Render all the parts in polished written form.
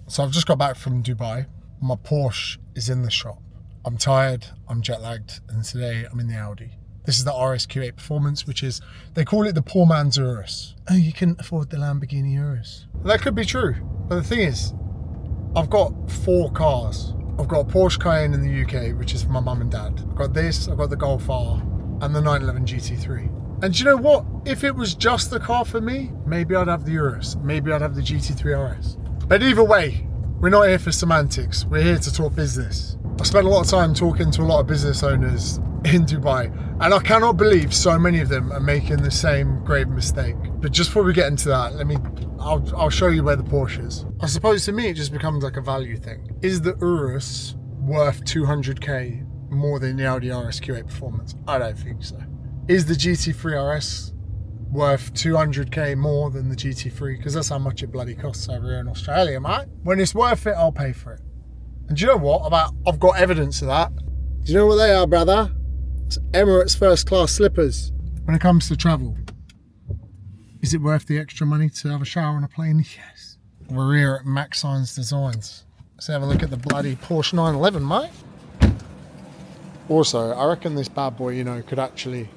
So I've just got back from Dubai. My Porsche is in the shop. I'm tired, I'm jet lagged, and today I'm in the Audi. This is the RSQ8 Performance, which is, they call it the poor man's Urus. Oh, you couldn't afford the Lamborghini Urus. That could be true, but the thing is, I've got 4 cars. I've got a Porsche Cayenne in the UK, which is for my mum and dad. I've got this, I've got the Golf R, and the 911 GT3. And do you know what? If it was just the car for me, maybe I'd have the Urus, maybe I'd have the GT3 RS. But either way, we're not here for semantics, we're here to talk business. I spent a lot of time talking to a lot of business owners in Dubai, and I cannot believe so many of them are making the same grave mistake. But just before we get into that, I'll show you where the Porsche is. I suppose to me it just becomes like a value thing. Is the Urus worth 200k more than the Audi RSQ8 Performance? I don't think so. Is the GT3 RS worth 200k more than the GT3? Because that's how much it bloody costs over here in Australia, mate. When it's worth it, I'll pay for it. And do you know what? I've got evidence of that. Do you know what they are, brother? It's Emirates first class slippers. When it comes to travel, is it worth the extra money to have a shower on a plane? Yes. We're here at Max Signs Designs. Let's have a look at the bloody Porsche 911, mate. Also, I reckon this bad boy, could actually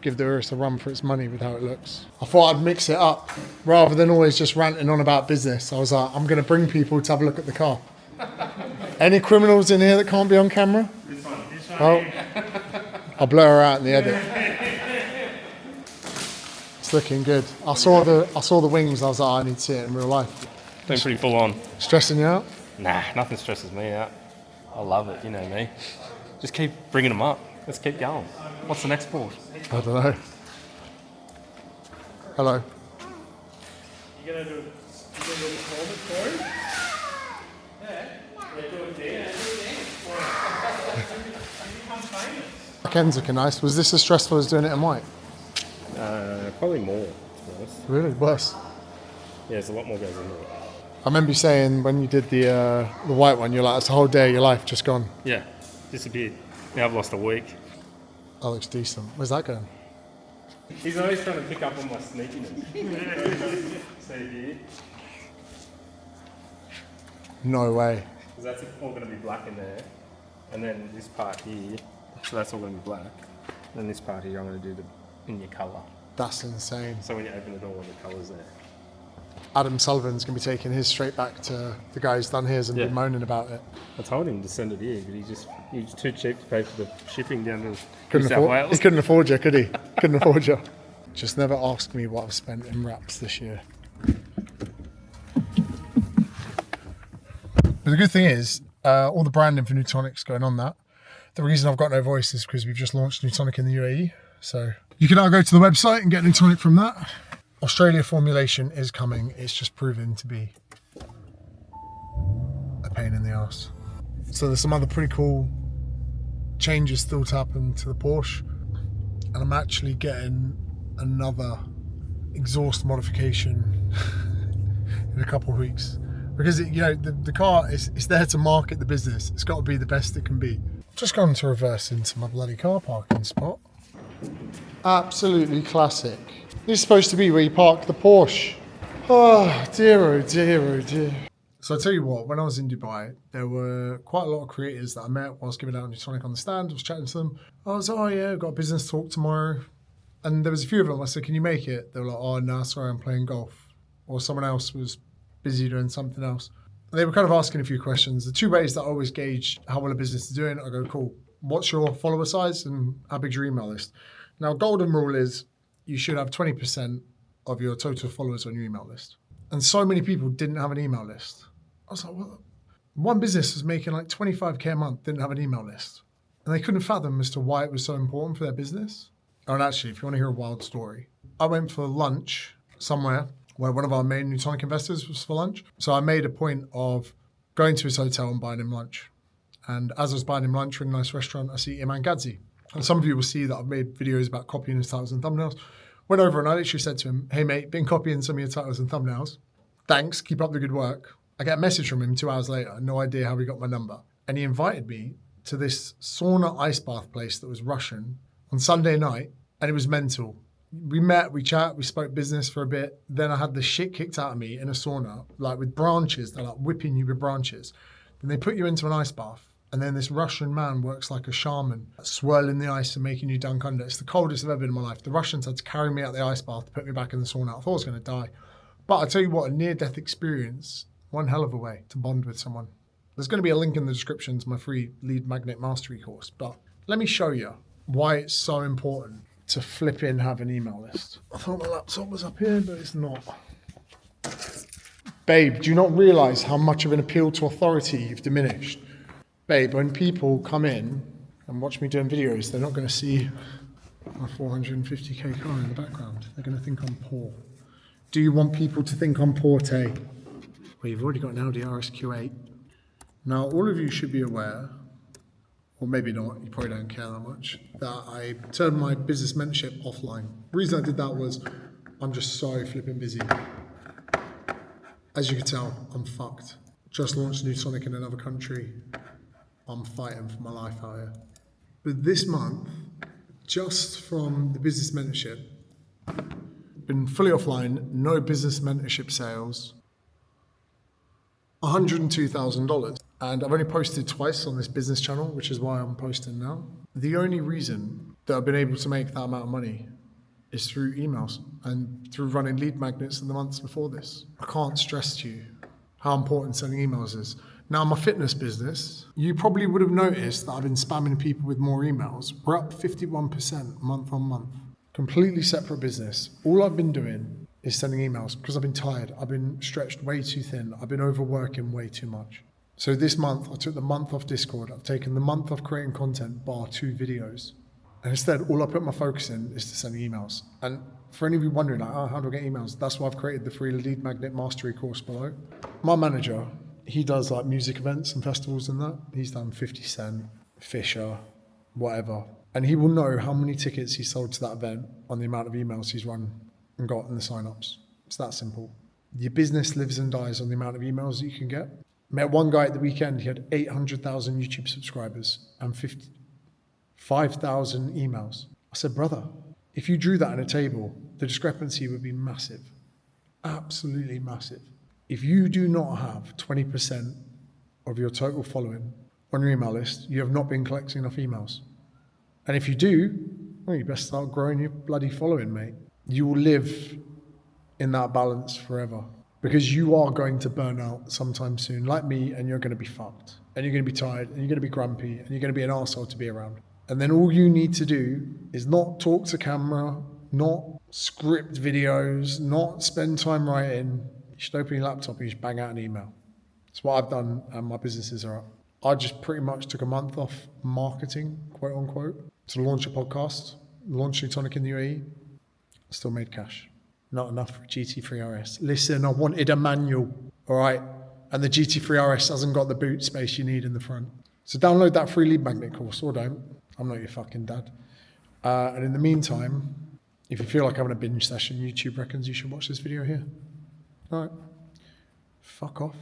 give the Urus a run for its money with how it looks. I thought I'd mix it up. Rather than always just ranting on about business, I was like, I'm going to bring people to have a look at the car. Any criminals in here that can't be on camera? This one. Oh, I'll blur her out in the edit. It's looking good. I saw the wings. I was like, I need to see it in real life. Been pretty full on. Stressing you out? Nah, nothing stresses me out. I love it, you know me. Just keep bringing them up. Let's keep going. What's the next Porsche? I don't know. Hello. You gonna do a performance for him? Yeah. Do it there. Become famous. Ken's looking nice. Was this as stressful as doing it in white? Probably more, to be honest. Really? Worse? Yeah, there's a lot more goes into it. I remember you saying when you did the white one, you're like, it's a whole day of your life just gone. Yeah, disappeared. Now I've lost a week. That looks decent. Where's that going? He's always trying to pick up on my sneakiness. See here? No way. Because that's all going to be black in there. And then this part here, so that's all going to be black. And then this part here, I'm going to do in your colour. That's insane. So when you open the door, the colour's there. Adam Sullivan's going to be taking his straight back to the guy who's done his and be moaning about it. I told him to send it here, but he was too cheap to pay for the shipping down to Couldn't New South afford, Wales. he couldn't afford you, could he? Couldn't afford you. Just never ask me what I've spent in wraps this year. But the good thing is, all the branding for Nutonic's going on that. The reason I've got no voice is because we've just launched Nutonic in the UAE. So you can now go to the website and get Nutonic from that. Australia formulation is coming. It's just proven to be a pain in the arse. So there's some other pretty cool changes still to happen to the Porsche. And I'm actually getting another exhaust modification in a couple of weeks. Because the car is there to market the business. It's got to be the best it can be. Just gone to reverse into my bloody car parking spot. Absolutely classic. This is supposed to be where you park the Porsche. Oh dear, oh dear, oh dear. So I tell you what, when I was in Dubai, there were quite a lot of creators that I met whilst giving out Nutonic on the stand. I was chatting to them. I was, oh yeah, I've got a business talk tomorrow. And there was a few of them. I said, can you make it? They were like, oh no, sorry, I'm playing golf. Or someone else was busy doing something else. And they were kind of asking a few questions. The 2 ways that I always gauge how well a business is doing, I go, cool, what's your follower size and how big's your email list? Now, golden rule is you should have 20% of your total followers on your email list. And so many people didn't have an email list. I was like, well, one business was making like 25k a month, didn't have an email list. And they couldn't fathom as to why it was so important for their business. And actually, if you want to hear a wild story, I went for lunch somewhere where one of our main Nutonic investors was for lunch. So I made a point of going to his hotel and buying him lunch. And as I was buying him lunch in a nice restaurant, I see Iman Gadzi. And some of you will see that I've made videos about copying his titles and thumbnails. Went over and I literally said to him, hey mate, been copying some of your titles and thumbnails. Thanks, keep up the good work. I get a message from him 2 hours later, no idea how he got my number. And he invited me to this sauna ice bath place that was Russian on Sunday night, and it was mental. We met, we chat, we spoke business for a bit. Then I had the shit kicked out of me in a sauna, like with branches. They're like whipping you with branches. Then they put you into an ice bath. And then this Russian man works like a shaman, swirling the ice and making you dunk under. It's the coldest I've ever been in my life. The Russians had to carry me out the ice bath to put me back in the sauna. I thought I was going to die. But I tell you what, a near-death experience, one hell of a way to bond with someone. There's going to be a link in the description to my free lead magnet mastery course. But let me show you why it's so important to flip in, have an email list. I thought my laptop was up here, but it's not. Babe, do you not realize how much of an appeal to authority you've diminished? Babe, when people come in and watch me doing videos, they're not going to see my 450k car in the background. They're going to think I'm poor. Do you want people to think I'm poor, Tay? Well, you've already got an Audi RSQ8. Now, all of you should be aware, or maybe not, you probably don't care that much, that I turned my business mentorship offline. The reason I did that was I'm just so flipping busy. As you can tell, I'm fucked. Just launched a new Sonic in another country. I'm fighting for my life out here. But this month, just from the business mentorship, been fully offline, no business mentorship sales, $102,000. And I've only posted twice on this business channel, which is why I'm posting now. The only reason that I've been able to make that amount of money is through emails and through running lead magnets in the months before this. I can't stress to you how important sending emails is. Now, my fitness business, you probably would have noticed that I've been spamming people with more emails. We're up 51% month on month. Completely separate business. All I've been doing is sending emails because I've been tired. I've been stretched way too thin. I've been overworking way too much. So this month, I took the month off Discord. I've taken the month off creating content, bar 2 videos. And instead, all I put my focus in is to send emails. And for any of you wondering, like, how do I get emails? That's why I've created the free lead magnet mastery course below. My manager, he does like music events and festivals and that. He's done 50 Cent, Fisher, whatever. And he will know how many tickets he sold to that event on the amount of emails he's run and got in the signups. It's that simple. Your business lives and dies on the amount of emails that you can get. Met one guy at the weekend, he had 800,000 YouTube subscribers and 5,000 emails. I said, brother, if you drew that on a table, the discrepancy would be massive. Absolutely massive. If you do not have 20% of your total following on your email list, you have not been collecting enough emails. And if you do, well, you best start growing your bloody following, mate. You will live in that balance forever because you are going to burn out sometime soon, like me, and you're going to be fucked. And you're going to be tired, and you're going to be grumpy, and you're going to be an arsehole to be around. And then all you need to do is not talk to camera, not script videos, not spend time writing. You should open your laptop and you should bang out an email. That's what I've done and my businesses are up. I just pretty much took a month off marketing, quote unquote, to launch a podcast, launch New Tonic in the UAE. Still made cash. Not enough for a GT3 RS. Listen, I wanted a manual, all right? And the GT3 RS hasn't got the boot space you need in the front. So download that free lead magnet course, or don't. I'm not your fucking dad. And in the meantime, if you feel like having a binge session, YouTube reckons you should watch this video here. All right. Fuck off.